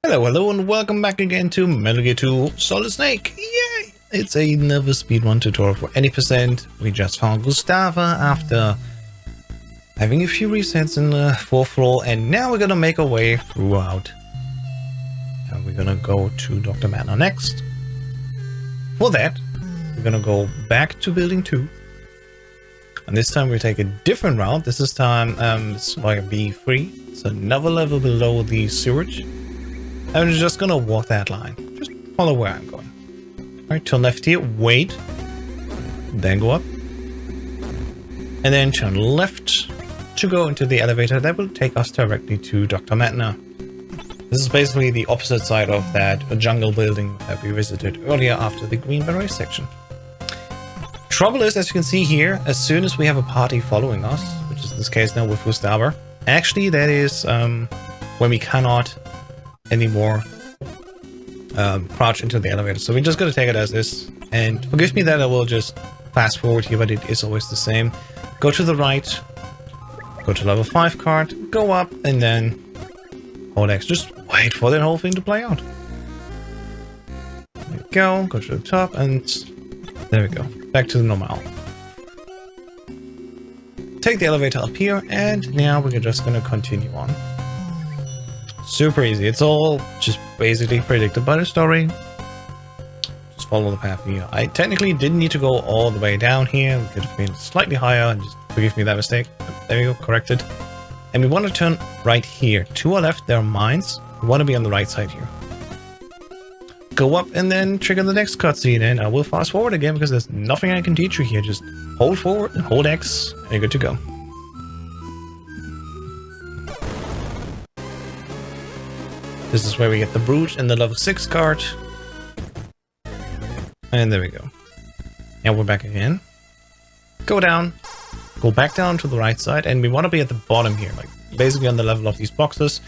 Hello, hello, and welcome back again to MG2 Solid Snake. Yay! It's another speedrun tutorial for any percent. We just found Gustava after having a few resets in the 4th floor, and now we're gonna make our way throughout. And we're gonna go to Dr. Madnar next. For that, we're gonna go back to building 2. And this time we take a different route. This is time it's like a B3. It's another level below the sewage. And we're just gonna walk that line. Just follow where I'm going. Alright, turn left here, wait. Then go up. And then turn left to go into the elevator that will take us directly to Dr. Madnar. This is basically the opposite side of that jungle building that we visited earlier after the Green Beret section. Trouble is, as you can see here, as soon as we have a party following us, which is this case now with Gustava, actually that is when we cannot anymore crouch into the elevator. So we're just going to take it as is. And forgive me that I will just fast forward here, but it is always the same. Go to the right, go to level 5 card, go up, and then hold X. Just wait for that whole thing to play out. There we go, go to the top, and there we go. Back to the normal. Take the elevator up here, and now we're just going to continue on. Super easy. It's all just basically predicted by the story. Just follow the path here. I technically didn't need to go all the way down here. We could have been slightly higher. Just forgive me that mistake. There we go, corrected. And we want to turn right here. To our left, there are mines. We want to be on the right side here. Go up and then trigger the next cutscene. And I will fast forward again because there's nothing I can teach you here. Just hold forward and hold X and you're good to go. This is where we get the Brooch and the level 6 card. And there we go. Now we're back again. Go down. Go back down to the right side. And we want to be at the bottom here. Like basically on the level of these boxes.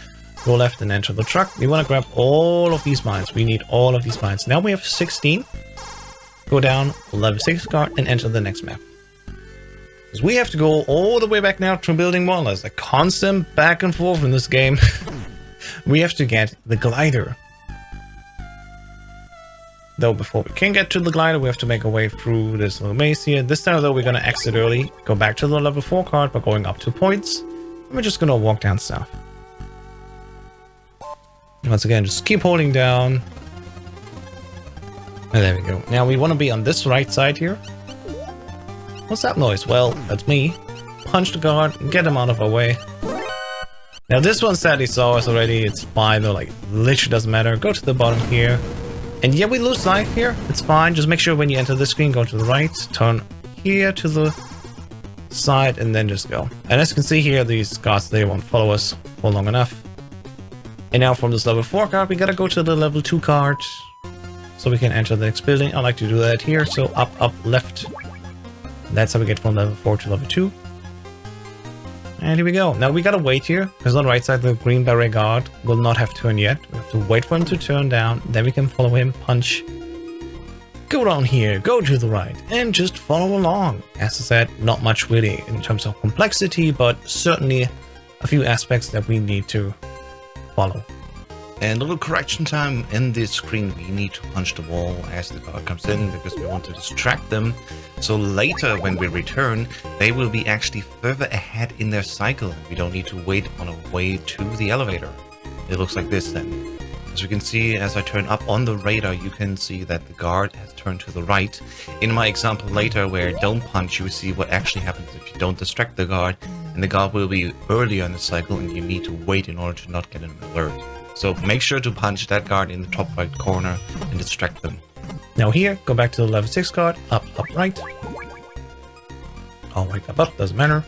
Go left and enter the truck. We want to grab all of these mines. We need all of these mines. Now we have 16. Go down, level 6 card, and enter the next map. Because we have to go all the way back now to building 1. There's a constant back and forth in this game. We have to get the glider. Though before we can get to the glider, we have to make our way through this little maze here. This time though, we're going to exit early, go back to the level 4 card by going up 2 points. And we're just going to walk down south. Once again, just keep holding down. And there we go. Now we want to be on this right side here. What's that noise? Well, that's me. Punch the guard, get him out of our way. Now this one sadly saw us already. It's fine though, like literally doesn't matter. Go to the bottom here. And yeah, we lose life here. It's fine. Just make sure when you enter the screen, go to the right, turn here to the side, and then just go. And as you can see here, these guards, they won't follow us for long enough. And now from this level 4 card, we gotta go to the level 2 card so we can enter the next building. I like to do that here. So up, up, left. That's how we get from level 4 to level 2. And here we go. Now we gotta wait here, because on the right side the Green Beret guard will not have turned yet. We have to wait for him to turn down, then we can follow him, punch. Go down here, go to the right, and just follow along. As I said, not much really in terms of complexity, but certainly a few aspects that we need to follow. And a little correction time in this screen, we need to punch the wall as the guard comes in because we want to distract them. So later when we return, they will be actually further ahead in their cycle. We don't need to wait on a way to the elevator. It looks like this then. As we can see, as I turn up on the radar, you can see that the guard has turned to the right. In my example later where I don't punch, you will see what actually happens if you don't distract the guard. And the guard will be earlier in the cycle and you need to wait in order to not get an alert. So make sure to punch that guard in the top right corner and distract them. Now here, go back to the level 6 card, up, right. Oh, wait, up, doesn't matter.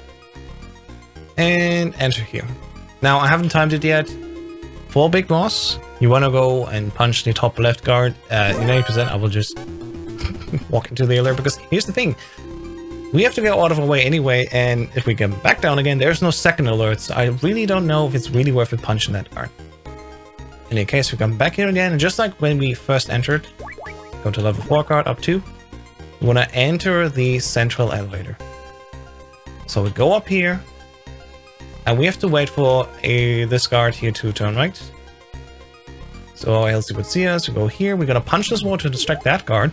And enter here. Now I haven't timed it yet. For Big Boss, you want to go and punch the top left guard. In 80%, I will just walk into the alert because here's the thing. We have to get out of our way anyway, and if we get back down again, there's no second alerts. So I really don't know if it's really worth it punching that guard. In any case, we come back here again, and just like when we first entered, go to level 4 card, up 2. We want to enter the central elevator. So we go up here, and we have to wait for this guard here to turn right. So Elsie would see us, we go here, we're gonna punch this wall to distract that guard.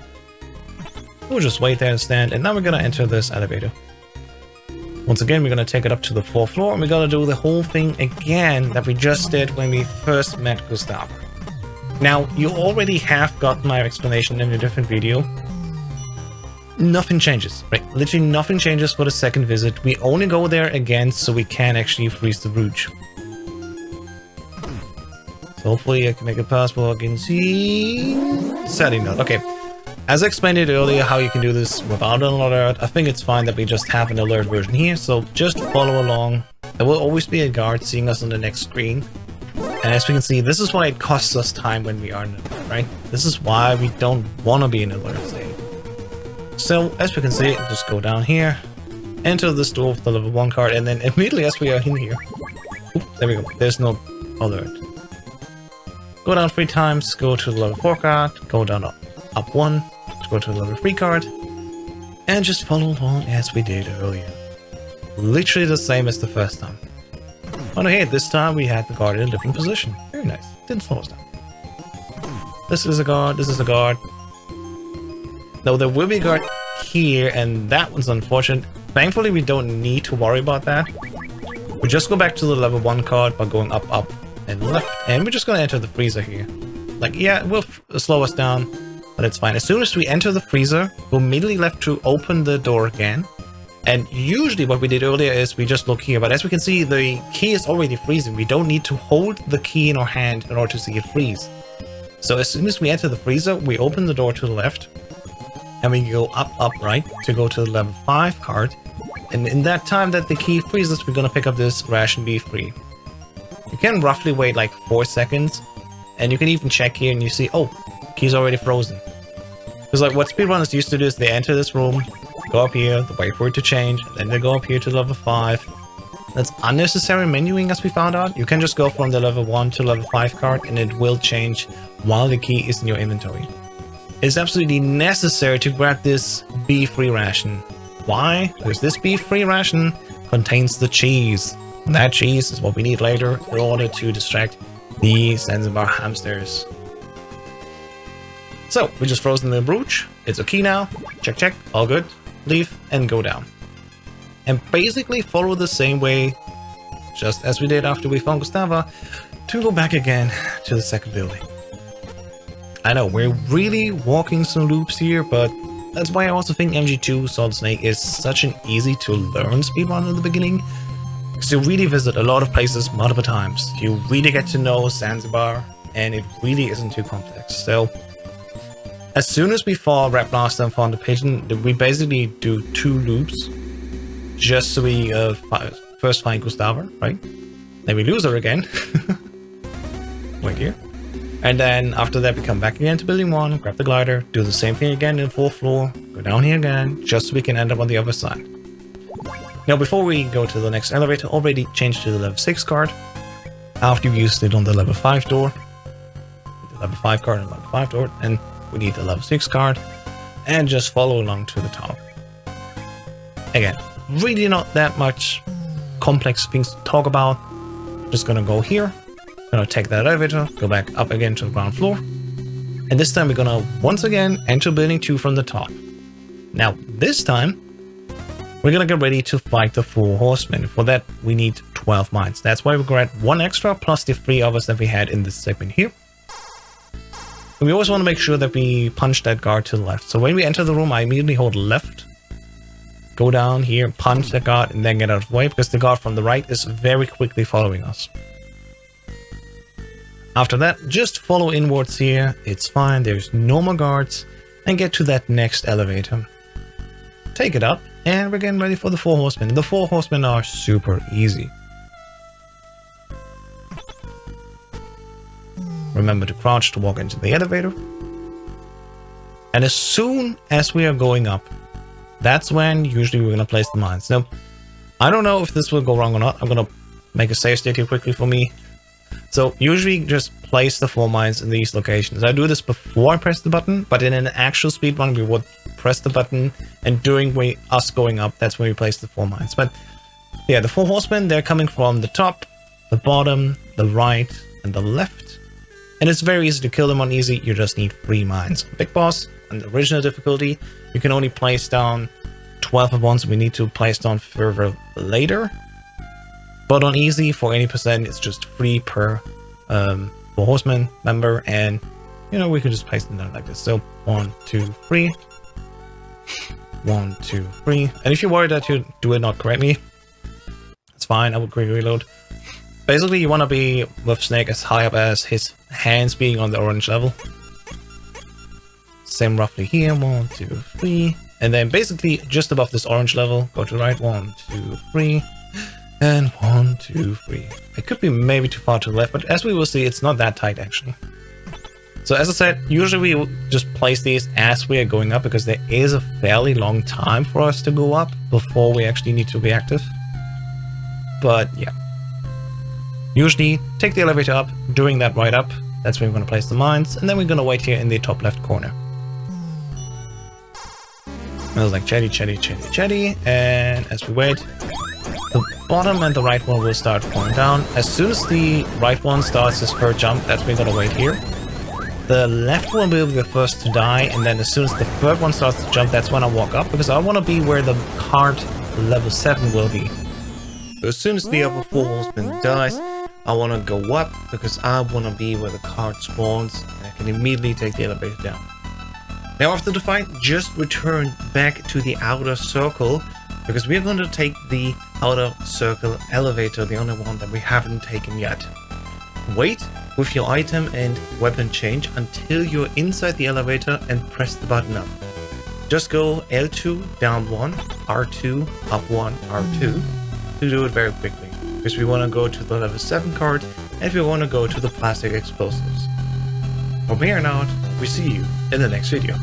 We'll just wait there and stand, and now we're gonna enter this elevator. Once again, we're gonna take it up to the 4th floor, and we're gonna do the whole thing again that we just did when we first met Gustava. Now, you already have got my explanation in a different video. Nothing changes, right? Literally nothing changes for the second visit. We only go there again so we can actually freeze the Brooch. So hopefully I can make it possible. I can see... Sadly not. Okay. As I explained it earlier, how you can do this without an alert, I think it's fine that we just have an alert version here. So just follow along. There will always be a guard seeing us on the next screen. And as we can see, this is why it costs us time when we are in alert, right? This is why we don't want to be in alert state. So, as we can see, just go down here, enter this door with the level 1 card, and then immediately as we are in here, there we go, there's no alert. Go down 3 times, go to the level 4 card, go down up 1, go to the level 3 card, and just follow along as we did earlier. Literally the same as the first time. Oh no, hey, this time we had the guard in a different position. Very nice, didn't slow us down. This is a guard, this is a guard. Now there will be a guard here, and that one's unfortunate. Thankfully, we don't need to worry about that. We just go back to the level 1 card by going up, up, and left, and we're just gonna enter the freezer here. Like, yeah, it will slow us down, but it's fine. As soon as we enter the freezer, we're immediately left to open the door again. And usually what we did earlier is we just look here, but as we can see, the key is already freezing. We don't need to hold the key in our hand in order to see it freeze. So as soon as we enter the freezer, we open the door to the left, and we go up, up, right to go to the level 5 card. And in that time that the key freezes, we're gonna pick up this ration B free. You can roughly wait like 4 seconds, and you can even check here and you see, oh, key's already frozen. Because like what speedrunners used to do is they enter this room, go up here, they wait for it to change, and then they go up here to level 5. That's unnecessary menuing, as we found out. You can just go from the level 1 to level 5 card, and it will change while the key is in your inventory. It's absolutely necessary to grab this beef-free ration. Why? Because this beef-free ration contains the cheese. And that cheese is what we need later in order to distract the Zanzibar hamsters. So, we just frozen the Brooch. It's a key now. Check, check. All good. Leave and go down. And basically follow the same way, just as we did after we found Gustava, to go back again to the second building. I know, we're really walking some loops here, but that's why I also think MG2 Solid Snake is such an easy to learn speedrun in the beginning. Because you really visit a lot of places multiple times. You really get to know Zanzibar, and it really isn't too complex. So, as soon as we fall Rat Blaster and found the pigeon, we basically do 2 loops. Just so we first find Gustava, right? Then we lose her again. Wait here. And then after that we come back again to building 1, grab the glider, do the same thing again in the 4th floor, go down here again, just so we can end up on the other side. Now before we go to the next elevator, already changed to the level 6 card. After we used it on the level 5 door. The level 5 card and level 5 door, and we need the level 6 card. And just follow along to the top. Again, really not that much complex things to talk about. Just gonna go here. Gonna take that elevator, go back up again to the ground floor, and this time we're gonna once again enter building 2 from the top. Now this time we're gonna get ready to fight the 4 horsemen. For that we need 12 mines. That's why we're gonna add 1 extra plus the 3 others that we had in this segment here. And we always want to make sure that we punch that guard to the left. So when we enter the room, I immediately hold left, go down here, punch that guard, and then get out of the way, because the guard from the right is very quickly following us. After that, just follow inwards here, it's fine, there's no more guards, and get to that next elevator. Take it up, and we're getting ready for the 4 horsemen. The 4 horsemen are super easy. Remember to crouch to walk into the elevator. And as soon as we are going up, that's when usually we're going to place the mines. Now, I don't know if this will go wrong or not. I'm going to make a save state here quickly for me. So usually just place the 4 mines in these locations. I do this before I press the button, but in an actual speedrun we would press the button, and during us going up, that's when we place the 4 mines. But yeah, the 4 horsemen, they're coming from the top, the bottom, the right, and the left. And it's very easy to kill them on easy, you just need 3 mines. Big boss, on the original difficulty, you can only place down 12 at once, we need to place down further later. But on easy, for 80%, it's just 3 per Horseman member, and you know, we could just place them down like this. So 1, 2, 3. 1, 2, 3. And if you're worried that you do it not correctly, it's fine, I would quick reload. Basically, you want to be with Snake as high up as his hands being on the orange level. Same roughly here, 1, 2, 3. And then basically just above this orange level, go to the right, 1, 2, 3. And 1, 2, 3. It could be maybe too far to the left, but as we will see, it's not that tight actually. So as I said, usually we will just place these as we are going up, because there is a fairly long time for us to go up before we actually need to be active. But yeah. Usually take the elevator up, during that ride up, that's where we're going to place the mines, and then we're going to wait here in the top left corner. Smells like chatty, chatty, chatty, chatty, and as we wait, the bottom and the right one will start falling down. As soon as the right one starts his first jump, that's where we're going to wait here. The left one will be the first to die, and then as soon as the third one starts to jump, that's when I walk up, because I want to be where the card level 7 will be. So as soon as the upper 4 Horsemen dies, I want to go up, because I want to be where the card spawns, and I can immediately take the elevator down. Now after the fight, just return back to the outer circle, because we're going to take the outer circle elevator, the only one that we haven't taken yet. Wait with your item and weapon change until you're inside the elevator and press the button up. Just go L2 down 1, R2 up 1, R2 to do it very quickly, because we want to go to the level 7 card and we want to go to the plastic explosives. From here on out, we see you in the next video.